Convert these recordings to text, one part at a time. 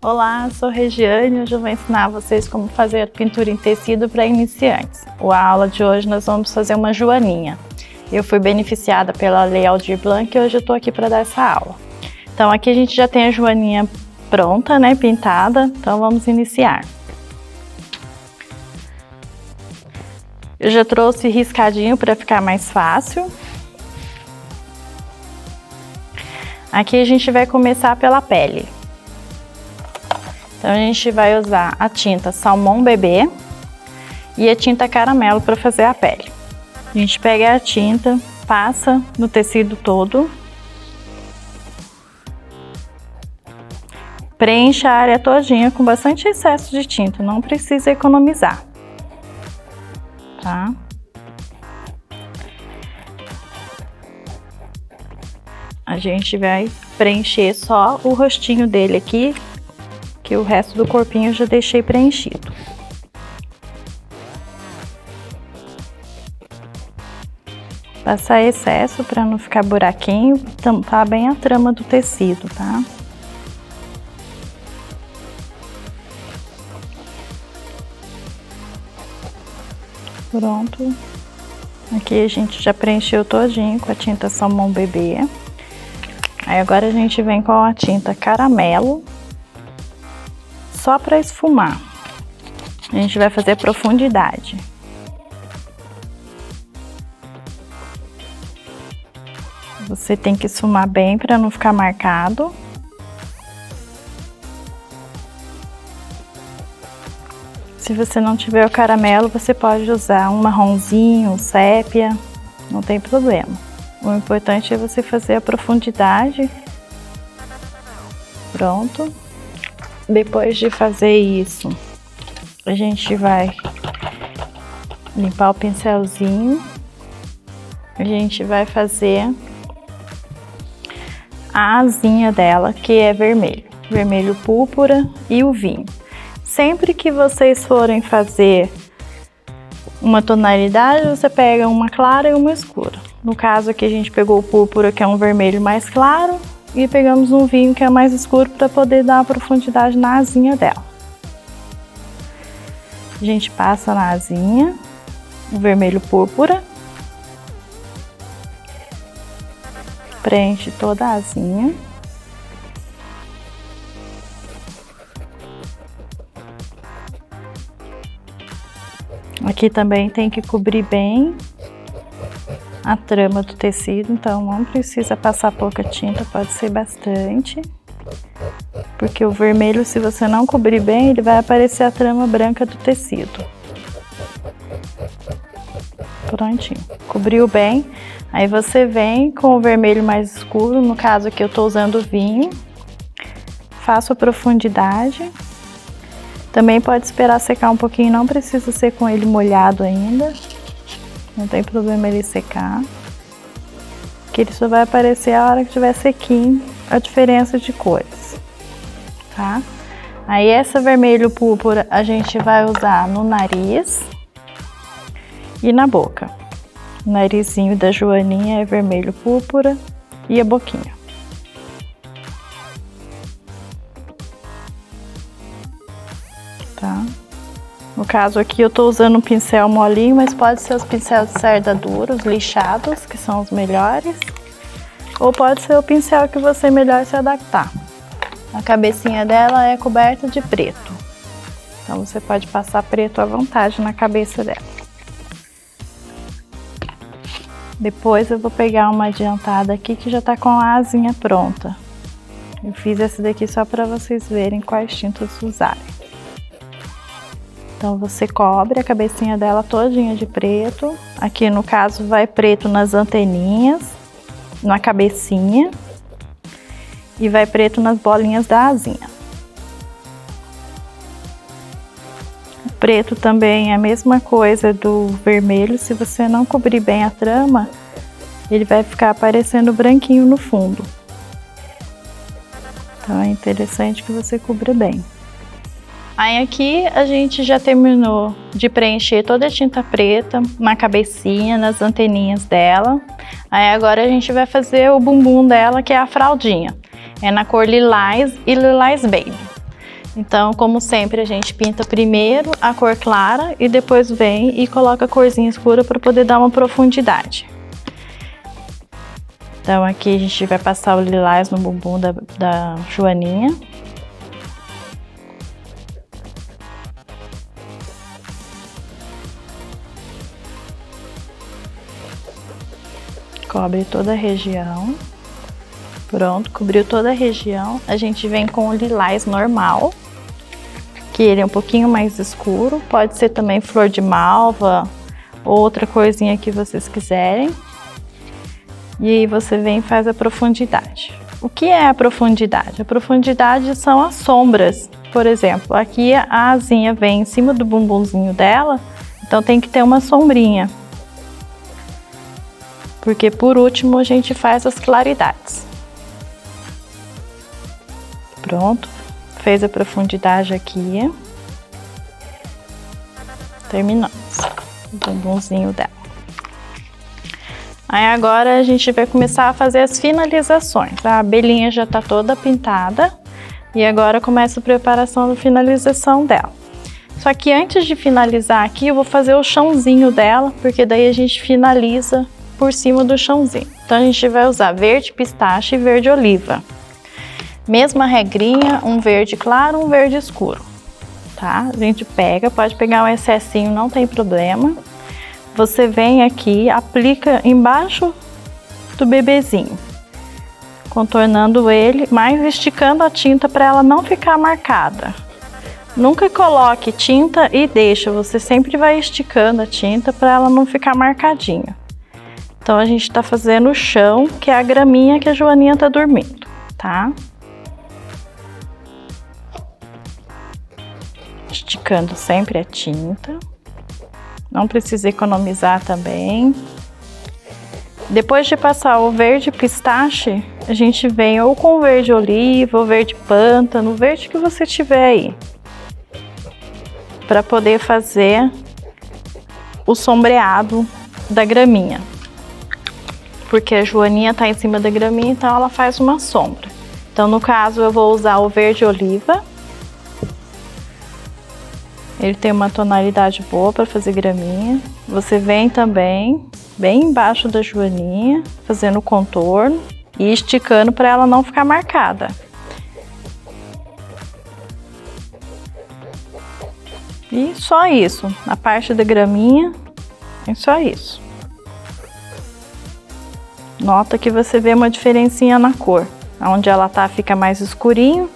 Olá, sou Regiane e hoje eu vou ensinar vocês como fazer pintura em tecido para iniciantes. A aula de hoje nós vamos fazer uma joaninha. Eu fui beneficiada pela Lei Aldir Blanc e hoje eu estou aqui para dar essa aula. Então aqui a gente já tem a joaninha pronta, né, pintada, então vamos iniciar. Eu já trouxe riscadinho para ficar mais fácil. Aqui a gente vai começar pela pele. Então a gente vai usar a tinta Salmão Bebê e a tinta Caramelo para fazer a pele. A gente pega a tinta, passa no tecido todo, preenche a área todinha com bastante excesso de tinta, não precisa economizar, tá? A gente vai preencher só o rostinho dele aqui, que o resto do corpinho eu já deixei preenchido. Passar excesso para não ficar buraquinho, tampar bem a trama do tecido, tá? Pronto. Aqui a gente já preencheu todinho com a tinta Salmão Bebê. Aí agora a gente vem com a tinta Caramelo, só para esfumar. A gente vai fazer profundidade. Você tem que esfumar bem para não ficar marcado. Se você não tiver o caramelo, você pode usar um marronzinho, um sépia, não tem problema. O importante é você fazer a profundidade. Pronto. Depois de fazer isso, a gente vai limpar o pincelzinho. A gente vai fazer a asinha dela, que é vermelho. Vermelho púrpura e o vinho. Sempre que vocês forem fazer uma tonalidade, você pega uma clara e uma escura. No caso aqui a gente pegou o púrpura, que é um vermelho mais claro, e pegamos um vinho que é mais escuro para poder dar uma profundidade na asinha dela. A gente passa na asinha o vermelho púrpura, preenche toda a asinha. Aqui também tem que cobrir bem a trama do tecido, então não precisa passar pouca tinta, pode ser bastante. Porque o vermelho, se você não cobrir bem, ele vai aparecer a trama branca do tecido. Prontinho. Cobriu bem, aí você vem com o vermelho mais escuro, no caso aqui eu tô usando vinho. Faço a profundidade. Também pode esperar secar um pouquinho, não precisa ser com ele molhado ainda. Não tem problema ele secar. Que ele só vai aparecer a hora que estiver sequinho, a diferença de cores, tá? Aí essa vermelho púrpura a gente vai usar no nariz e na boca. O narizinho da joaninha é vermelho púrpura e a boquinha. Tá? No caso aqui eu tô usando um pincel molinho, mas pode ser os pincéis de cerda dura, os lixados, que são os melhores. Ou pode ser o pincel que você melhor se adaptar. A cabecinha dela é coberta de preto. Então você pode passar preto à vontade na cabeça dela. Depois eu vou pegar uma adiantada aqui que já tá com a asinha pronta. Eu fiz essa daqui só para vocês verem quais tintas usarem. Então você cobre a cabecinha dela todinha de preto. Aqui no caso vai preto nas anteninhas, na cabecinha. E vai preto nas bolinhas da asinha. O preto também é a mesma coisa do vermelho. Se você não cobrir bem a trama, ele vai ficar aparecendo branquinho no fundo. Então é interessante que você cubra bem. Aí aqui a gente já terminou de preencher toda a tinta preta na cabecinha, nas anteninhas dela. Aí agora a gente vai fazer o bumbum dela, que é a fraldinha. É na cor Lilás e Lilás Baby. Então, como sempre, a gente pinta primeiro a cor clara e depois vem e coloca a corzinha escura para poder dar uma profundidade. Então aqui a gente vai passar o lilás no bumbum da Joaninha. Cobre toda a região. Pronto, cobriu toda a região. A gente vem com o lilás normal, que ele é um pouquinho mais escuro. Pode ser também flor de malva ou outra corzinha que vocês quiserem. E aí você vem e faz a profundidade. O que é a profundidade? A profundidade são as sombras. Por exemplo, aqui a asinha vem em cima do bumbumzinho dela, então tem que ter uma sombrinha. Porque por último a gente faz as claridades. Pronto, fez a profundidade aqui. Terminamos o bumbumzinho dela. Aí agora a gente vai começar a fazer as finalizações. A abelhinha já tá toda pintada e agora começa a preparação da finalização dela. Só que antes de finalizar aqui eu vou fazer o chãozinho dela, porque daí a gente finaliza por cima do chãozinho. Então a gente vai usar verde pistache e verde oliva. Mesma regrinha, um verde claro, um verde escuro, tá? A gente pega, pode pegar um excessinho, não tem problema. Você vem aqui, aplica embaixo do bebezinho, contornando ele, mas esticando a tinta para ela não ficar marcada. Nunca coloque tinta e deixa, você sempre vai esticando a tinta para ela não ficar marcadinha. Então a gente tá fazendo o chão, que é a graminha que a Joaninha tá dormindo, tá? Esticando sempre a tinta. Não precisa economizar também. Depois de passar o verde pistache, a gente vem ou com verde oliva, ou verde pântano, o verde que você tiver aí, para poder fazer o sombreado da graminha. Porque a Joaninha tá em cima da graminha, então ela faz uma sombra. Então no caso eu vou usar o verde oliva. Ele tem uma tonalidade boa para fazer graminha. Você vem também bem embaixo da Joaninha, fazendo o contorno e esticando para ela não ficar marcada. E só isso. Na parte da graminha, é só isso. Nota que você vê uma diferencinha na cor. Onde ela tá fica mais escurinho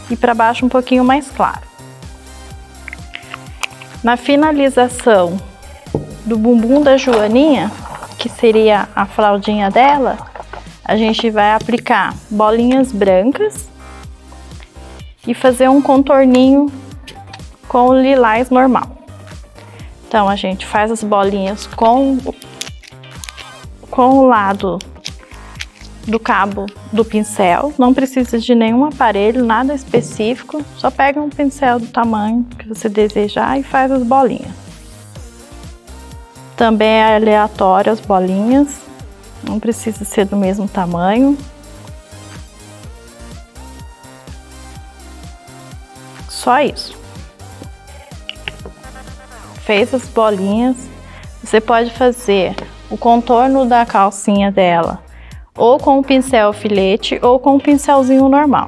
e para baixo um pouquinho mais claro. Na finalização do bumbum da Joaninha, que seria a fraldinha dela, a gente vai aplicar bolinhas brancas e fazer um contorninho com o lilás normal. Então a gente faz as bolinhas com o lado do cabo do pincel, não precisa de nenhum aparelho, nada específico, só pega um pincel do tamanho que você desejar e faz as bolinhas. Também é aleatório as bolinhas, não precisa ser do mesmo tamanho. Só isso. Fez as bolinhas, você pode fazer o contorno da calcinha dela ou com o pincel filete ou com o pincelzinho normal.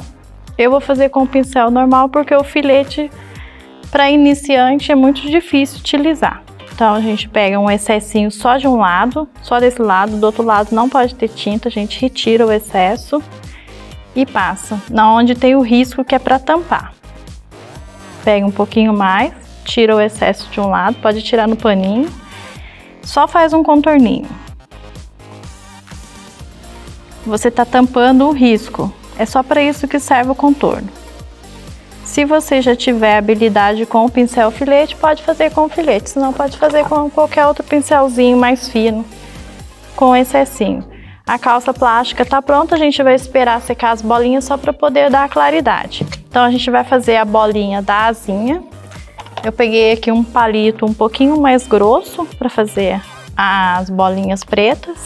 Eu vou fazer com o pincel normal porque o filete para iniciante é muito difícil utilizar. Então a gente pega um excessinho só de um lado, só desse lado, do outro lado não pode ter tinta, a gente retira o excesso e passa na onde tem o risco, que é para tampar. Pega um pouquinho mais, tira o excesso de um lado, pode tirar no paninho, só faz um contorninho. Você está tampando o risco, é só para isso que serve o contorno. Se você já tiver habilidade com o pincel filete, pode fazer com o filete, senão pode fazer com qualquer outro pincelzinho mais fino, com excessinho. A calça plástica está pronta, a gente vai esperar secar as bolinhas só para poder dar a claridade. Então a gente vai fazer a bolinha da asinha. Eu peguei aqui um palito um pouquinho mais grosso para fazer as bolinhas pretas.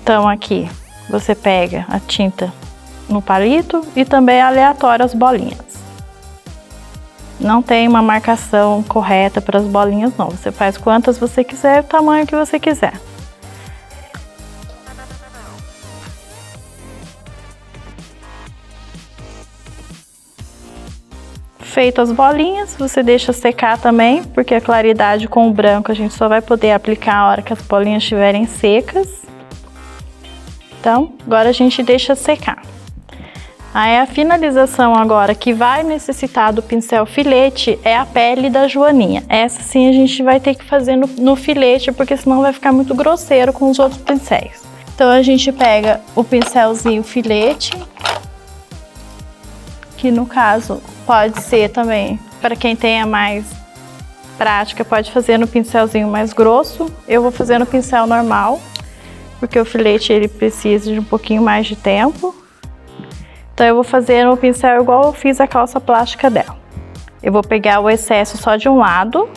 Então aqui você pega a tinta no palito e também é aleatório as bolinhas. Não tem uma marcação correta para as bolinhas não, você faz quantas você quiser, o tamanho que você quiser. Feito as bolinhas, você deixa secar também, porque a claridade com o branco a gente só vai poder aplicar a hora que as bolinhas estiverem secas. Então, agora a gente deixa secar. Aí a finalização agora que vai necessitar do pincel filete é a pele da joaninha. Essa sim a gente vai ter que fazer no filete, porque senão vai ficar muito grosseiro com os outros pincéis. Então a gente pega o pincelzinho filete, que no caso pode ser também, para quem tenha mais prática, pode fazer no pincelzinho mais grosso. Eu vou fazer no pincel normal, porque o filete ele precisa de um pouquinho mais de tempo. Então eu vou fazer no pincel igual eu fiz a calça plástica dela. Eu vou pegar o excesso só de um lado,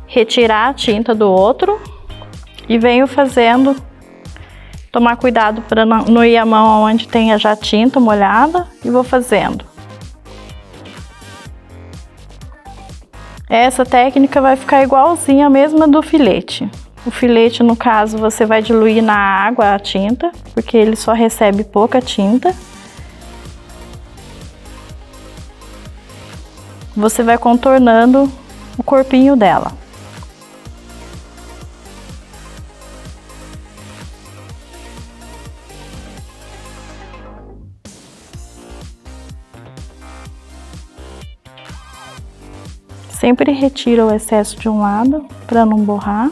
retirar a tinta do outro e venho fazendo. Tomar cuidado para não ir a mão onde tenha já tinta molhada e vou fazendo. Essa técnica vai ficar igualzinha a mesma do filete. O filete, no caso, você vai diluir na água a tinta, porque ele só recebe pouca tinta. Você vai contornando o corpinho dela. Sempre retira o excesso de um lado para não borrar.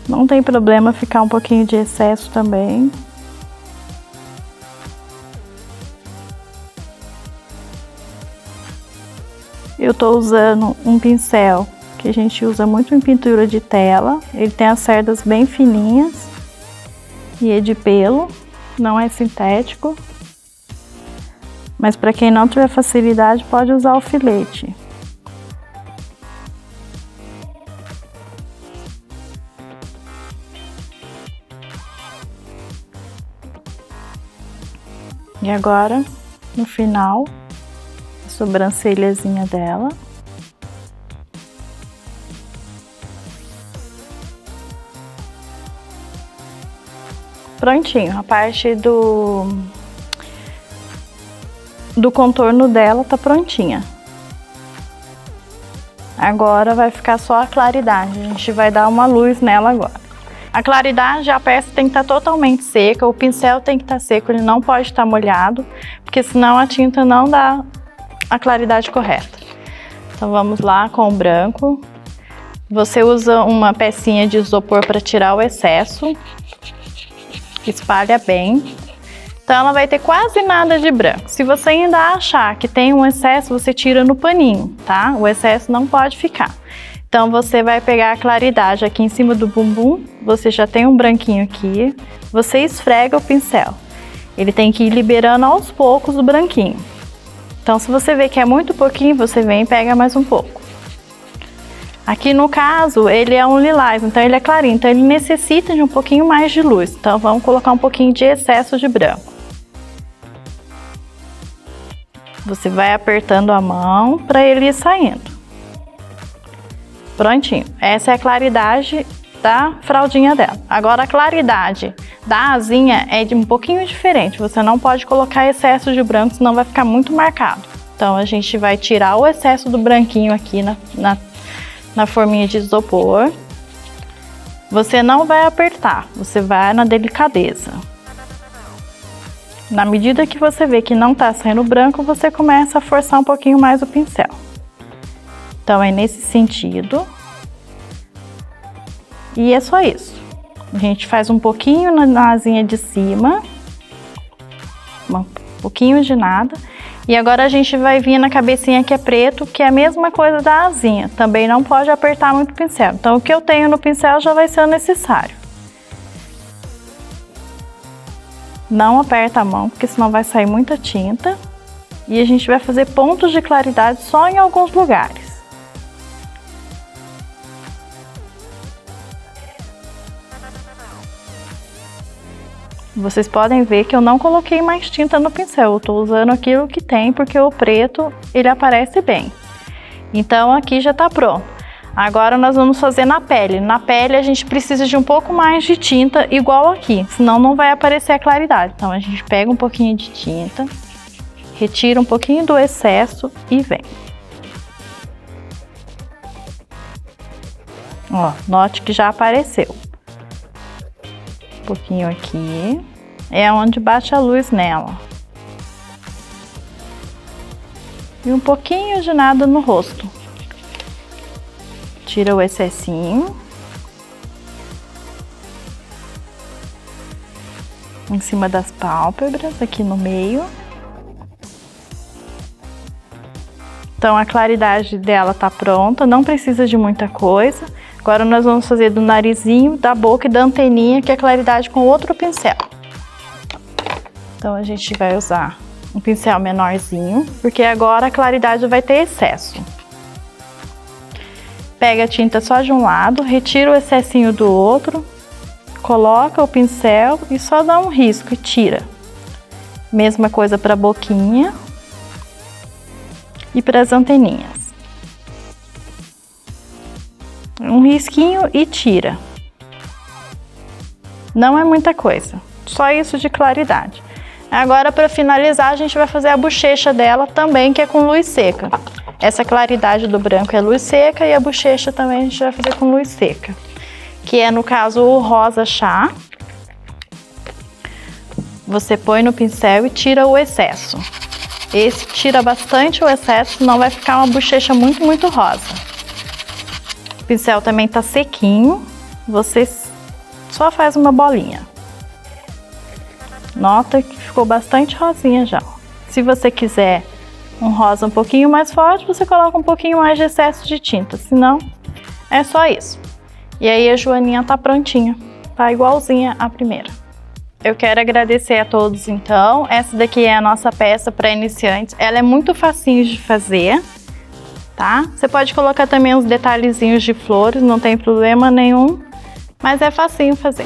Não tem problema ficar um pouquinho de excesso também. Eu tô usando um pincel que a gente usa muito em pintura de tela. Ele tem as cerdas bem fininhas e é de pelo, não é sintético. Mas para quem não tiver facilidade, pode usar o filete. E agora, no final, a sobrancelhazinha dela. Prontinho, a parte do contorno dela tá prontinha. Agora vai ficar só a claridade, a gente vai dar uma luz nela agora. A claridade, a peça tem que estar totalmente seca, o pincel tem que estar seco, ele não pode estar molhado, porque senão a tinta não dá a claridade correta. Então vamos lá com o branco. Você usa uma pecinha de isopor para tirar o excesso, espalha bem. Então ela vai ter quase nada de branco. Se você ainda achar que tem um excesso, você tira no paninho, tá? O excesso não pode ficar. Então você vai pegar a claridade aqui em cima do bumbum, você já tem um branquinho aqui, você esfrega o pincel. Ele tem que ir liberando aos poucos o branquinho. Então se você vê que é muito pouquinho, você vem e pega mais um pouco. Aqui no caso, ele é um lilás, então ele é clarinho, então ele necessita de um pouquinho mais de luz. Então vamos colocar um pouquinho de excesso de branco. Você vai apertando a mão para ele ir saindo. Prontinho, essa é a claridade da fraldinha dela. Agora a claridade da asinha é de um pouquinho diferente, você não pode colocar excesso de branco, senão vai ficar muito marcado. Então a gente vai tirar o excesso do branquinho aqui na forminha de isopor. Você não vai apertar, você vai na delicadeza. Na medida que você vê que não tá saindo branco, você começa a forçar um pouquinho mais o pincel. Então é nesse sentido. E é só isso. A gente faz um pouquinho na asinha de cima. Um pouquinho de nada. E agora a gente vai vir na cabecinha que é preto, que é a mesma coisa da asinha. Também não pode apertar muito o pincel. Então o que eu tenho no pincel já vai ser o necessário. Não aperta a mão, porque senão vai sair muita tinta. E a gente vai fazer pontos de claridade só em alguns lugares. Vocês podem ver que eu não coloquei mais tinta no pincel, eu tô usando aquilo que tem, porque o preto, ele aparece bem. Então aqui já tá pronto. Agora nós vamos fazer na pele. Na pele a gente precisa de um pouco mais de tinta, igual aqui, senão não vai aparecer a claridade. Então a gente pega um pouquinho de tinta, retira um pouquinho do excesso e vem. Ó, note que já apareceu. Um pouquinho aqui, é onde bate a luz nela. E um pouquinho de nada no rosto. Tira o excessinho. Em cima das pálpebras, aqui no meio. Então a claridade dela tá pronta, não precisa de muita coisa. Agora nós vamos fazer do narizinho, da boca e da anteninha, que é a claridade com outro pincel. Então a gente vai usar um pincel menorzinho, porque agora a claridade vai ter excesso. Pega a tinta só de um lado, retira o excessinho do outro, coloca o pincel e só dá um risco e tira. Mesma coisa para a boquinha e para as anteninhas. Um risquinho e tira. Não é muita coisa, só isso de claridade. Agora, para finalizar, a gente vai fazer a bochecha dela também, que é com luz seca. Essa claridade do branco é luz seca e a bochecha também a gente vai fazer com luz seca, que é, no caso, o rosa chá. Você põe no pincel e tira o excesso. Esse tira bastante o excesso, senão vai ficar uma bochecha muito, muito rosa. O pincel também tá sequinho, você só faz uma bolinha. Nota que ficou bastante rosinha já. Se você quiser um rosa um pouquinho mais forte, você coloca um pouquinho mais de excesso de tinta, senão é só isso. E aí a joaninha tá prontinha, tá igualzinha à primeira. Eu quero agradecer a todos então. Essa daqui é a nossa peça para iniciantes. Ela é muito facinho de fazer, tá? Você pode colocar também uns detalhezinhos de flores, não tem problema nenhum, mas é facinho fazer.